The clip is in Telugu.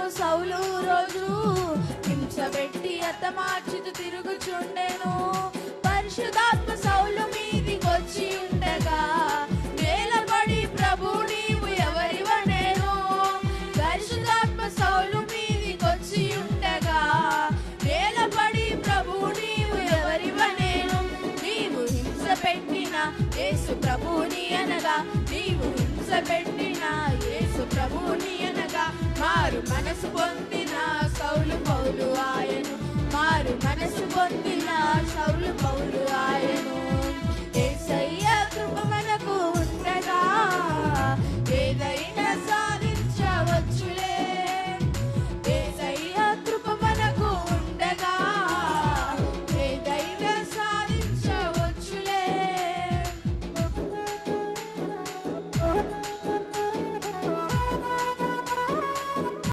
సౌలు రోజు హింసబెట్టి హతమార్చుతూ తిరుగుచుండెను. పరిశుద్ధాత్మ సౌలు మీదికొచ్చి ఉండగా నేలబడి ప్రభు నీవు ఎవరివనేను. పరిశుద్ధాత్మ సౌలు మీదికొచ్చి ఉండగా నేలబడి ప్రభు నీవు ఎవరివనేను. నీవు హింస పెట్టిన యేసు ప్రభుని అనగా, నీవు హింస పెట్టిన యేసు ప్రభుని అనగా, మారు మనసు పొందిన సౌలు పౌలు ఆయను. మారు మనసు పొందిన